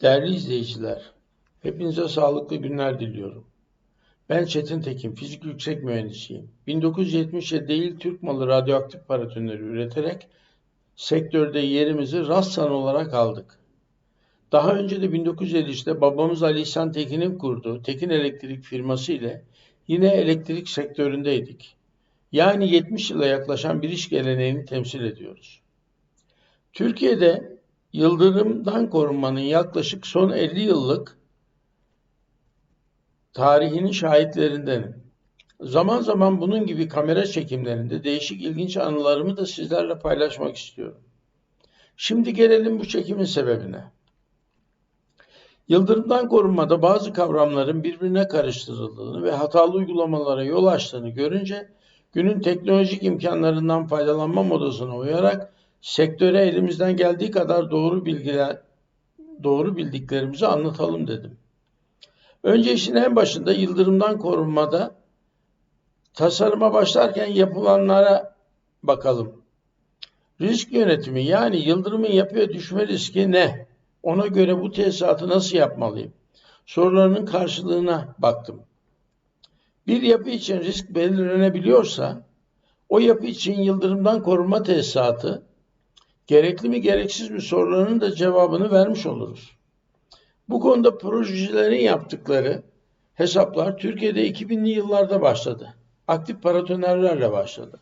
Değerli izleyiciler, hepinize sağlıklı günler diliyorum. Ben Çetin Tekin, fizik yüksek mühendisiyim. 1977'de ilk Türk malı radyoaktif paratoneri üreterek sektörde yerimizi Rassan olarak aldık. Daha önce de 1953'te babamız Ali İhsan Tekin'in kurduğu Tekin Elektrik firması ile yine elektrik sektöründeydik. Yani 70 yıla yaklaşan bir iş geleneğini temsil ediyoruz. Türkiye'de yıldırımdan korunmanın yaklaşık son 50 yıllık tarihinin şahitlerindenim. Zaman zaman bunun gibi kamera çekimlerinde değişik ilginç anılarımı da sizlerle paylaşmak istiyorum. Şimdi gelelim bu çekimin sebebine. Yıldırımdan korunmada bazı kavramların birbirine karıştırıldığını ve hatalı uygulamalara yol açtığını görünce günün teknolojik imkanlarından faydalanma modasına uyarak sektöre elimizden geldiği kadar doğru bildiklerimizi anlatalım dedim. Önce işin en başında yıldırımdan korunmada tasarıma başlarken yapılanlara bakalım. Risk yönetimi, yani yıldırımın yapıya düşme riski ne? Ona göre bu tesisatı nasıl yapmalıyım? Sorularının karşılığına baktım. Bir yapı için risk belirlenebiliyorsa o yapı için yıldırımdan korunma tesisatı gerekli mi gereksiz mi sorularının da cevabını vermiş oluruz. Bu konuda projecilerin yaptıkları hesaplar Türkiye'de 2000'li yıllarda başladı. Aktif paratonerlerle başladı.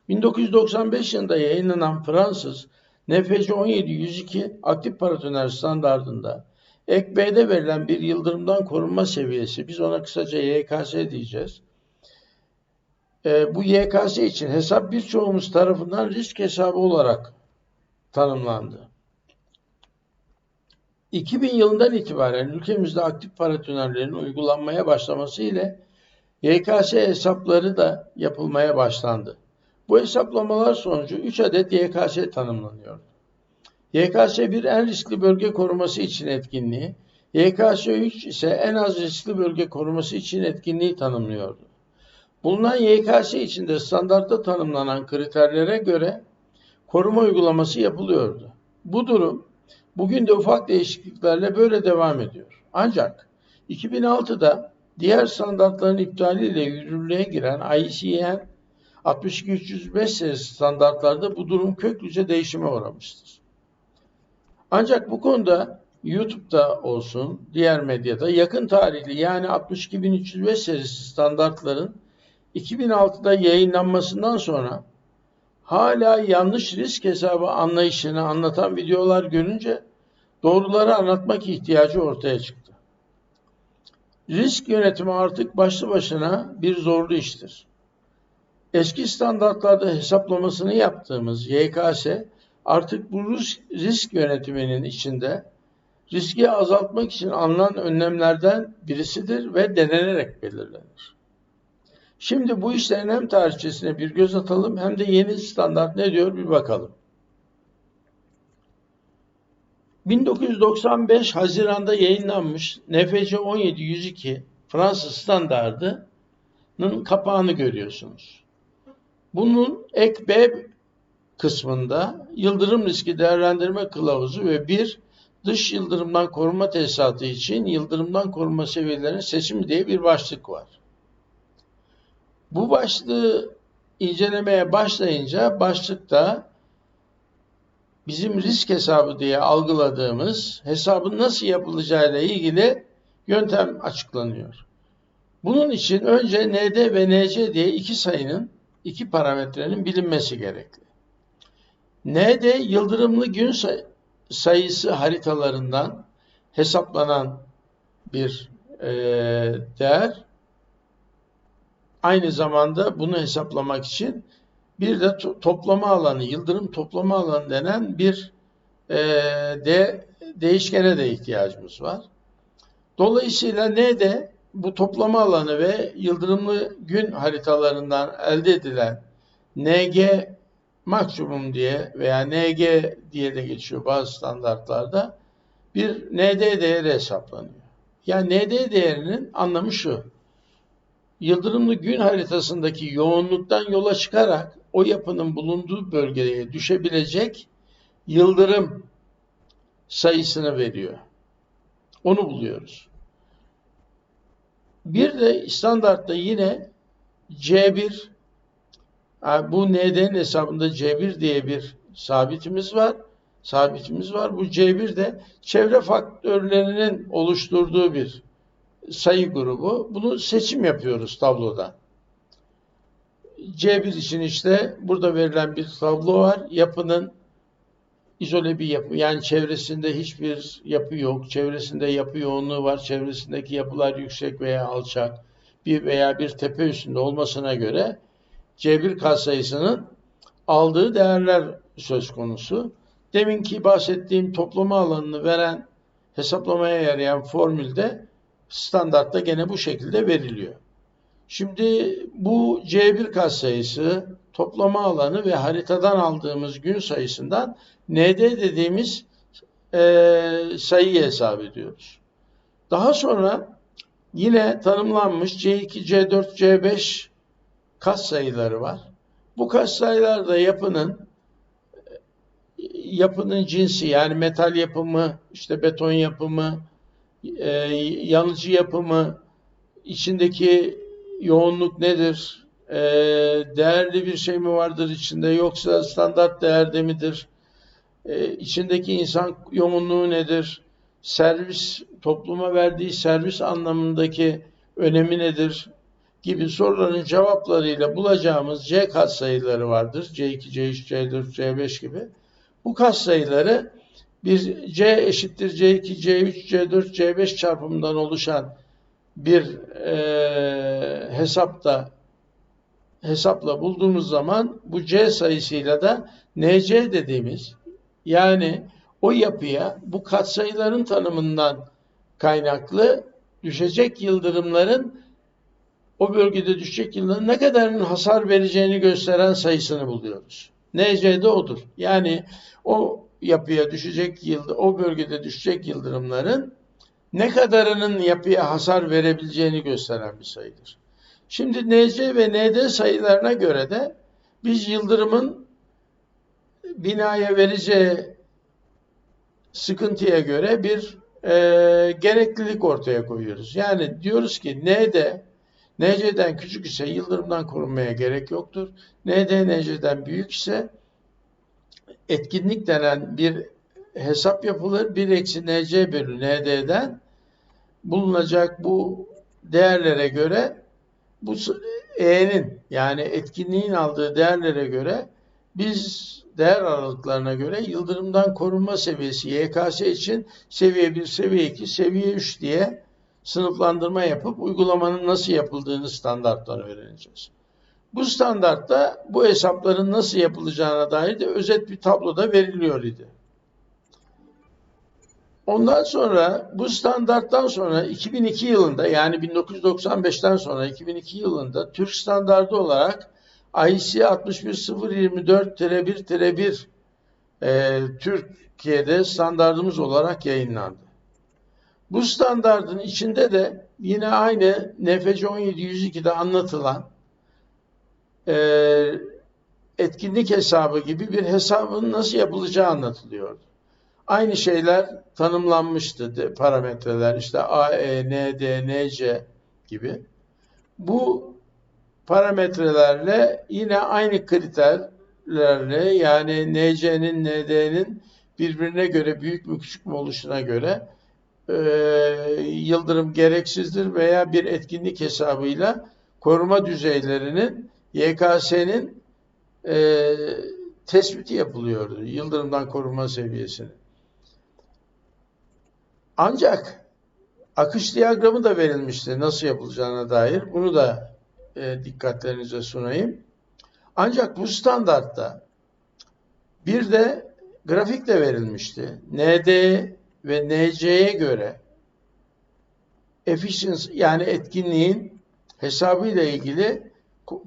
1995 yılında yayınlanan Fransız NFC 17-102 aktif paratoner standardında ek B'de verilen bir yıldırımdan korunma seviyesi, biz ona kısaca YKS diyeceğiz. Bu YKS için hesap birçoğumuz tarafından risk hesabı olarak tanımlandı. 2000 yılından itibaren ülkemizde aktif paratonerlerin uygulanmaya başlaması ile YKS hesapları da yapılmaya başlandı. Bu hesaplamalar sonucu 3 adet YKS tanımlanıyor. YKS 1 en riskli bölge koruması için etkinliği, YKS 3 ise en az riskli bölge koruması için etkinliği tanımlıyordu. Bulunan YKS içinde standartta tanımlanan kriterlere göre koruma uygulaması yapılıyordu. Bu durum bugün de ufak değişikliklerle böyle devam ediyor. Ancak 2006'da diğer standartların iptaliyle yürürlüğe giren IEC 62305 serisi standartlarda bu durum köklüce değişime uğramıştır. Ancak bu konuda YouTube'da olsun, diğer medyada yakın tarihli, yani 62305 serisi standartların 2006'da yayınlanmasından sonra hala yanlış risk hesabı anlayışını anlatan videolar görünce doğruları anlatmak ihtiyacı ortaya çıktı. Risk yönetimi artık başlı başına bir zorlu iştir. Eski standartlarda hesaplamasını yaptığımız YKS artık bu risk yönetiminin içinde riski azaltmak için alınan önlemlerden birisidir ve denenerek belirlenir. Şimdi bu işlerin hem tarihçesine bir göz atalım hem de yeni standart ne diyor bir bakalım. 1995 Haziran'da yayınlanmış NFC 17-102 Fransız standardının kapağını görüyorsunuz. Bunun ek B kısmında yıldırım riski değerlendirme kılavuzu ve bir dış yıldırımdan korunma tesisatı için yıldırımdan korunma seviyelerinin seçimi diye bir başlık var. Bu başlığı incelemeye başlayınca başlıkta bizim risk hesabı diye algıladığımız hesabın nasıl yapılacağıyla ilgili yöntem açıklanıyor. Bunun için önce ND ve NC diye iki sayının, iki parametrenin bilinmesi gerekli. ND yıldırımlı gün sayısı haritalarından hesaplanan bir değer. Aynı zamanda bunu hesaplamak için bir de toplama alanı, yıldırım toplama alanı denen bir değişkene de ihtiyacımız var. Dolayısıyla ND bu toplama alanı ve yıldırımlı gün haritalarından elde edilen NG maksimum diye veya NG diye de geçiyor bazı standartlarda, bir ND değeri hesaplanıyor. Yani ND değerinin anlamı şu: yıldırımlı gün haritasındaki yoğunluktan yola çıkarak o yapının bulunduğu bölgeye düşebilecek yıldırım sayısını veriyor. Onu buluyoruz. Bir de standartta yine C1, bu ND'nin hesabında C1 diye bir sabitimiz var. Bu C1 de çevre faktörlerinin oluşturduğu bir sayı grubu. Bunu seçim yapıyoruz tabloda. C1 için işte burada verilen bir tablo var. Yapının izole bir yapı, yani çevresinde hiçbir yapı yok. Çevresinde yapı yoğunluğu var. Çevresindeki yapılar yüksek veya alçak, bir veya bir tepe üstünde olmasına göre C1 katsayısının aldığı değerler söz konusu. Deminki bahsettiğim toplama alanını veren, hesaplamaya yarayan formülde standartta gene bu şekilde veriliyor. Şimdi bu C1 katsayısı, toplama alanı ve haritadan aldığımız gün sayısından ND dediğimiz sayıyı hesap ediyoruz. Daha sonra yine tanımlanmış C2, C4, C5 katsayıları var. Bu katsayılar da yapının cinsi, yani metal yapımı, işte beton yapımı, yanıcı yapımı, içindeki yoğunluk nedir, değerli bir şey mi vardır içinde, yoksa standart değerde midir, içindeki insan yoğunluğu nedir, topluma verdiği servis anlamındaki önemi nedir gibi soruların cevaplarıyla bulacağımız C katsayıları vardır. C2, C3, C4, C5 gibi. Bu katsayıları bir C eşittir C2, C3, C4, C5 çarpımından oluşan bir hesapla bulduğumuz zaman bu C sayısıyla da NC dediğimiz, yani o yapıya bu katsayıların tanımından kaynaklı düşecek yıldırımların, o bölgede düşecek yıldırımların ne kadarının hasar vereceğini gösteren sayısını buluyoruz. NC de odur. Yani o yapıya düşecek o bölgede düşecek yıldırımların ne kadarının yapıya hasar verebileceğini gösteren bir sayıdır. Şimdi NC ve ND sayılarına göre de biz yıldırımın binaya vereceği sıkıntıya göre bir gereklilik ortaya koyuyoruz. Yani diyoruz ki NC'den küçük ise yıldırımdan korunmaya gerek yoktur. ND NC'den büyük ise etkinlik denen bir hesap yapılır. 1 eksi NC bölü ND'den bulunacak bu değerlere göre, bu E'nin, yani etkinliğin aldığı değerlere göre, biz değer aralıklarına göre yıldırımdan korunma seviyesi YKS için seviye 1, seviye 2, seviye 3 diye sınıflandırma yapıp uygulamanın nasıl yapıldığını standarttan öğreneceğiz. Bu standartta bu hesapların nasıl yapılacağına dair de özet bir tabloda veriliyor idi. Ondan sonra bu standarttan sonra 2002 yılında, yani 1995'ten sonra 2002 yılında Türk standardı olarak IEC 61024-1-1 Türkiye'de standardımız olarak yayınlandı. Bu standardın içinde de yine aynı NFC 1702'de anlatılan etkinlik hesabı gibi bir hesabın nasıl yapılacağı anlatılıyordu. Aynı şeyler tanımlanmıştı, parametreler, işte AE, ND, NC gibi. Bu parametrelerle yine aynı kriterlerle, yani NC'nin, ND'nin birbirine göre büyük mü küçük mü oluşuna göre yıldırım gereksizdir veya bir etkinlik hesabıyla koruma düzeylerinin, YKS'nin tespiti yapılıyordu, yıldırımdan korunma seviyesini. Ancak akış diyagramı da verilmişti nasıl yapılacağına dair. Bunu da dikkatlerinize sunayım. Ancak bu standartta bir de grafik de verilmişti. ND ve NC'ye göre efficiency, yani etkinliğin hesabıyla ilgili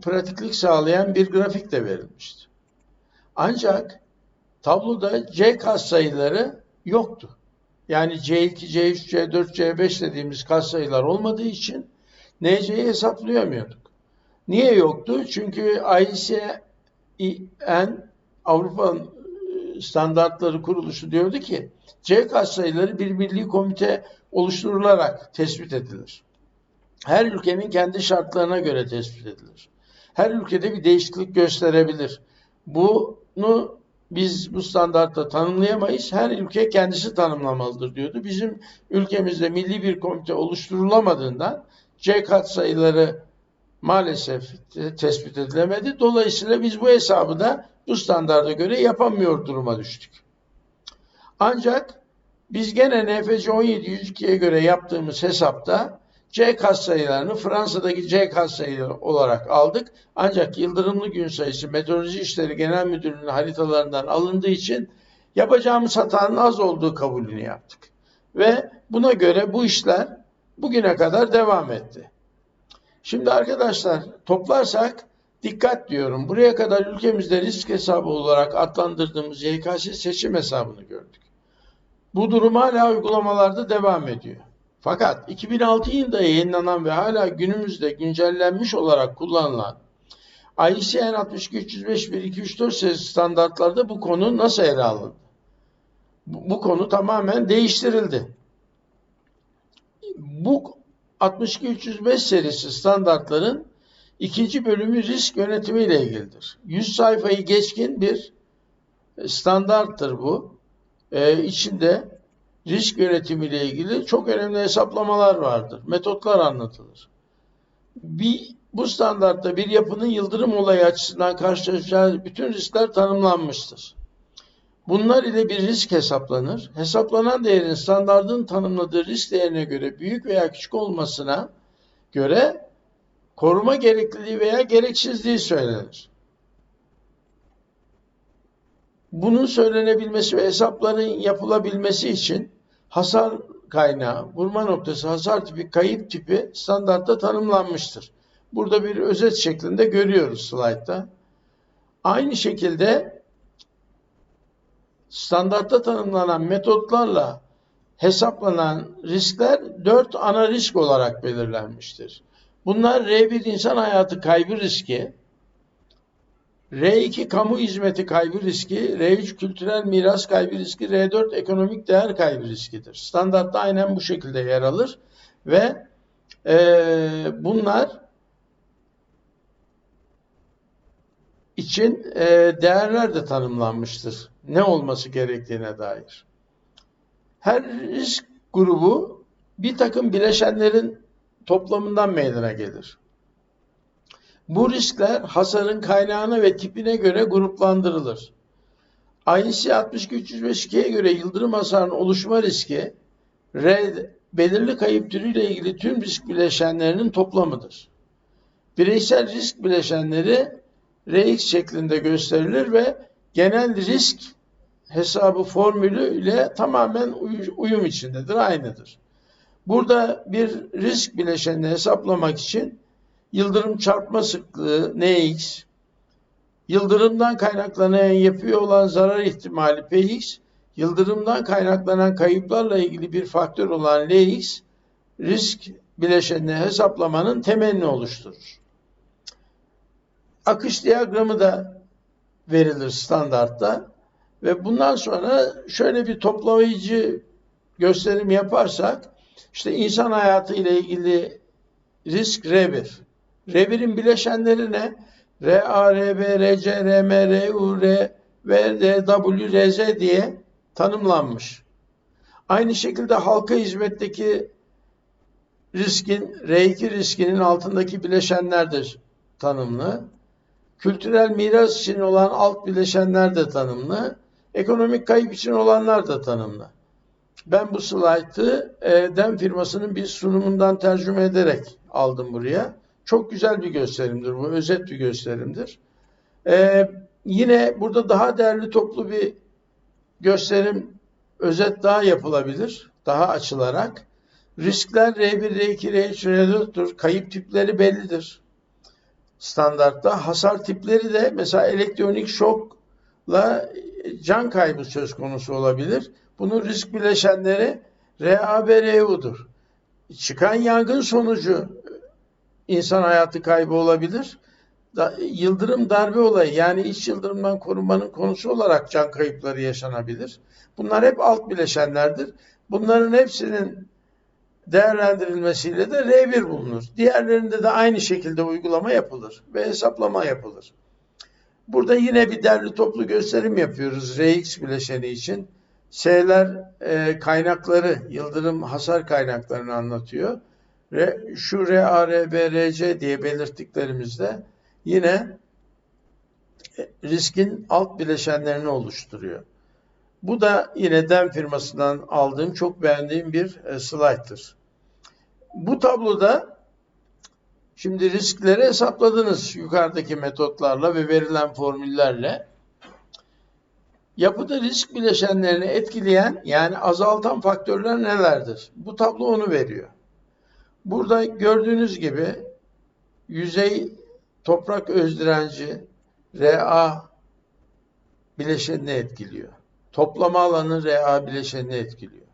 pratiklik sağlayan bir grafik de verilmişti. Ancak tabloda C katsayıları yoktu. Yani C2, C3, C4, C5 dediğimiz katsayılar olmadığı için NC'yi hesaplayamıyorduk. Niye yoktu? Çünkü ICN, Avrupa Standartları Kuruluşu diyordu ki C katsayıları bir milli komite oluşturularak tespit edilir. Her ülkenin kendi şartlarına göre tespit edilir. Her ülkede bir değişiklik gösterebilir. Bunu biz bu standartta tanımlayamayız. Her ülke kendisi tanımlamalıdır diyordu. Bizim ülkemizde milli bir komite oluşturulamadığından C katsayıları maalesef tespit edilemedi. Dolayısıyla biz bu hesabı da bu standarda göre yapamıyor duruma düştük. Ancak biz gene NFC 1702'ye göre yaptığımız hesapta C katsayılarını Fransa'daki C katsayıları olarak aldık. Ancak yıldırımlı gün sayısı Meteoroloji İşleri Genel Müdürlüğü'nün haritalarından alındığı için yapacağımız hatanın az olduğu kabulünü yaptık. Ve buna göre bu işler bugüne kadar devam etti. Şimdi arkadaşlar toplarsak dikkat diyorum. Buraya kadar ülkemizde risk hesabı olarak adlandırdığımız YKS seçim hesabını gördük. Bu durum hala uygulamalarda devam ediyor. Fakat 2006 yılında yayınlanan ve hala günümüzde güncellenmiş olarak kullanılan ICN 62305-1-2-3-4 serisi standartlarda bu konu nasıl ele alındı? Bu konu tamamen değiştirildi. Bu 62305 serisi standartların ikinci bölümü risk yönetimi ile ilgilidir. 100 sayfayı geçkin bir standarttır bu. İçinde risk yönetimi ile ilgili çok önemli hesaplamalar vardır. Metotlar anlatılır. Bu standartta bir yapının yıldırım olayı açısından karşılaşacağı bütün riskler tanımlanmıştır. Bunlar ile bir risk hesaplanır. Hesaplanan değerin standardın tanımladığı risk değerine göre büyük veya küçük olmasına göre koruma gerekliliği veya gereksizliği söylenir. Bunun söylenebilmesi ve hesapların yapılabilmesi için hasar kaynağı, vurma noktası, hasar tipi, kayıp tipi standartta tanımlanmıştır. Burada bir özet şeklinde görüyoruz slaytta. Aynı şekilde standartta tanımlanan metotlarla hesaplanan riskler 4 ana risk olarak belirlenmiştir. Bunlar R1 insan hayatı kaybı riski, R2 kamu hizmeti kaybı riski, R3 kültürel miras kaybı riski, R4 ekonomik değer kaybı riskidir. Standartta aynen bu şekilde yer alır ve bunlar için değerler de tanımlanmıştır. Ne olması gerektiğine dair. Her risk grubu bir takım bileşenlerin toplamından meydana gelir. Bu riskler hasarın kaynağına ve tipine göre gruplandırılır. IEC 62305-2'ye göre yıldırım hasarının oluşma riski, belirli kayıp türüyle ilgili tüm risk bileşenlerinin toplamıdır. Bireysel risk bileşenleri Rx şeklinde gösterilir ve genel risk hesabı formülü ile tamamen uyum içindedir, aynıdır. Burada bir risk bileşenini hesaplamak için yıldırım çarpma sıklığı Nx, yıldırımdan kaynaklanan yapıya olan zarar ihtimali Px, yıldırımdan kaynaklanan kayıplarla ilgili bir faktör olan Lx, risk bileşenini hesaplamanın temelini oluşturur. Akış diyagramı da verilir standartta ve bundan sonra şöyle bir toplayıcı gösterim yaparsak, işte insan hayatı ile ilgili risk R1. R1'in bileşenleri ne? RA, RB, RC, RM, RU, R ve RW, RZ diye tanımlanmış. Aynı şekilde halka hizmetteki riskin, R2 riskinin altındaki bileşenler de tanımlı. Kültürel miras için olan alt bileşenler de tanımlı. Ekonomik kayıp için olanlar da tanımlı. Ben bu slaytı DEM firmasının bir sunumundan tercüme ederek aldım buraya. Çok güzel bir gösterimdir bu, özet bir gösterimdir. Yine burada daha değerli toplu bir gösterim, özet daha yapılabilir, daha açılarak. Riskler R1, R2, R3, R4'tür. Kayıp tipleri bellidir standartta. Hasar tipleri de mesela elektronik şokla can kaybı söz konusu olabilir. Bunun risk bileşenleri RA ve RU'dur. Çıkan yangın sonucu insan hayatı kaybı olabilir. yıldırım darbe olayı, yani iç yıldırımdan korunmanın konusu olarak can kayıpları yaşanabilir. Bunlar hep alt bileşenlerdir. Bunların hepsinin değerlendirilmesiyle de R1 bulunur. Diğerlerinde de aynı şekilde uygulama yapılır ve hesaplama yapılır. Burada yine bir derli toplu gösterim yapıyoruz Rx bileşeni için. S'ler kaynakları, yıldırım hasar kaynaklarını anlatıyor. Şu RA, RB, RC diye belirttiklerimizde yine riskin alt bileşenlerini oluşturuyor. Bu da yine DEM firmasından aldığım, çok beğendiğim bir slayttır. Bu tabloda şimdi riskleri hesapladınız yukarıdaki metotlarla ve verilen formüllerle. Yapıda risk bileşenlerini etkileyen, yani azaltan faktörler nelerdir? Bu tablo onu veriyor. Burada gördüğünüz gibi yüzey toprak özdirenci Ra bileşenini etkiliyor. Toplama alanı Ra bileşenini etkiliyor.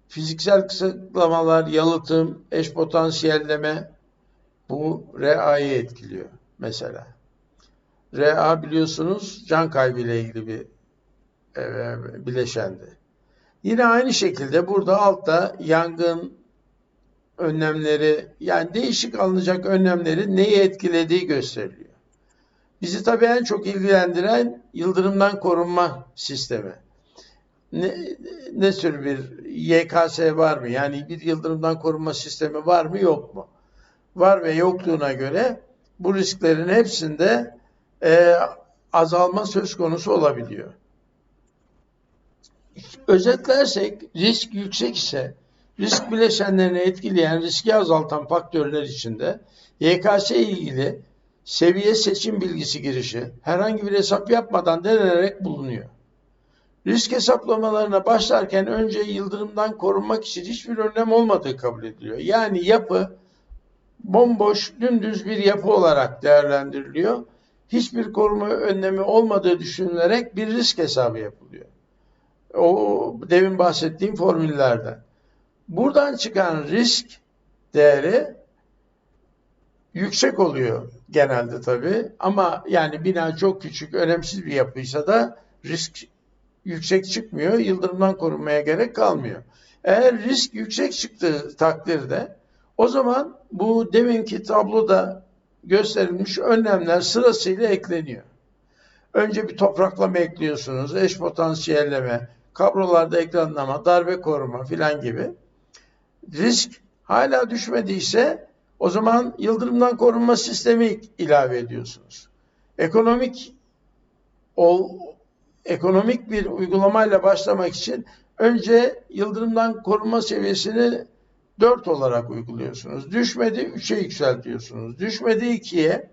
Fiziksel kısıtlamalar, yalıtım, eş potansiyelleme bu Ra'yı etkiliyor mesela. Ra biliyorsunuz can kaybı ile ilgili bir bileşendi. Yine aynı şekilde burada altta yangın önlemleri, yani değişik alınacak önlemlerin neyi etkilediği gösteriliyor. Bizi tabii en çok ilgilendiren yıldırımdan korunma sistemi. Ne tür bir YKS var mı? Yani bir yıldırımdan korunma sistemi var mı, yok mu? Var ve yokluğuna göre bu risklerin hepsinde azalma söz konusu olabiliyor. Özetlersek, risk yüksek ise risk bileşenlerini etkileyen, riski azaltan faktörler içinde YKS ile ilgili seviye seçim bilgisi girişi herhangi bir hesap yapmadan denenerek bulunuyor. Risk hesaplamalarına başlarken önce yıldırımdan korunmak için hiçbir önlem olmadığı kabul ediliyor. Yani yapı bomboş, dümdüz bir yapı olarak değerlendiriliyor. Hiçbir koruma önlemi olmadığı düşünülerek bir risk hesabı yapılıyor. O demin bahsettiğim formüllerden. Buradan çıkan risk değeri yüksek oluyor genelde tabii. Ama yani bina çok küçük, önemsiz bir yapıysa da risk yüksek çıkmıyor. Yıldırımdan korunmaya gerek kalmıyor. Eğer risk yüksek çıktığı takdirde o zaman bu deminki tabloda gösterilmiş önlemler sırasıyla ekleniyor. Önce bir topraklama ekliyorsunuz, eş potansiyelleme, kablolarda ekranlama, darbe koruma filan gibi. Risk hala düşmediyse o zaman yıldırımdan korunma sistemi ilave ediyorsunuz. Ekonomik bir uygulamayla başlamak için önce yıldırımdan korunma seviyesini 4 olarak uyguluyorsunuz. Düşmedi 3'e yükseltiyorsunuz. Düşmedi 2'ye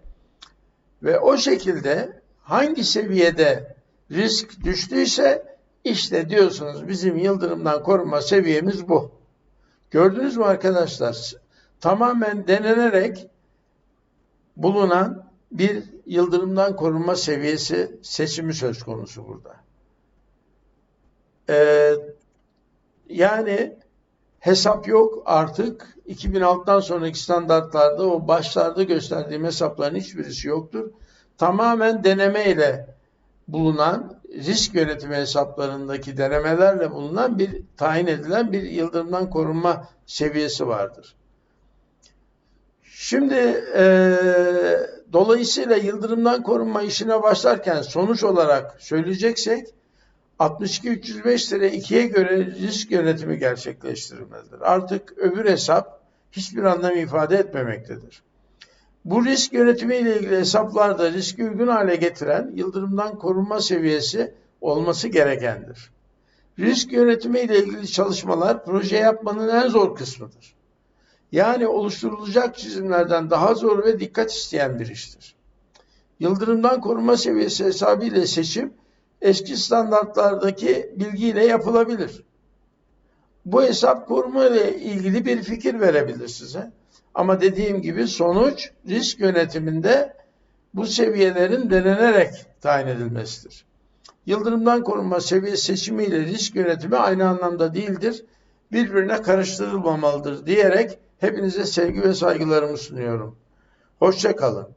ve o şekilde hangi seviyede risk düştüyse işte diyorsunuz bizim yıldırımdan korunma seviyemiz bu. Gördünüz mü arkadaşlar? Tamamen denenerek bulunan bir yıldırımdan korunma seviyesi seçimi söz konusu burada. Yani hesap yok artık. 2006'dan sonraki standartlarda o başlarda gösterdiğim hesapların hiçbirisi yoktur. Tamamen denemeyle bulunan, risk yönetimi hesaplarındaki denemelerle bulunan bir tayin edilen bir yıldırımdan korunma seviyesi vardır. Şimdi dolayısıyla yıldırımdan korunma işine başlarken sonuç olarak söyleyeceksek 62.305-2'ye göre risk yönetimi gerçekleştirilmelidir. Artık öbür hesap hiçbir anlam ifade etmemektedir. Bu risk yönetimi ile ilgili hesaplarda riski uygun hale getiren yıldırımdan korunma seviyesi olması gerekendir. Risk yönetimi ile ilgili çalışmalar proje yapmanın en zor kısmıdır. Yani oluşturulacak çizimlerden daha zor ve dikkat isteyen bir iştir. Yıldırımdan korunma seviyesi hesabı ile seçim eski standartlardaki bilgiyle yapılabilir. Bu hesap koruma ile ilgili bir fikir verebilir size. Ama dediğim gibi sonuç risk yönetiminde bu seviyelerin denenerek tayin edilmesidir. Yıldırımdan korunma seviye seçimi ile risk yönetimi aynı anlamda değildir. Birbirine karıştırılmamalıdır diyerek hepinize sevgi ve saygılarımı sunuyorum. Hoşça kalın.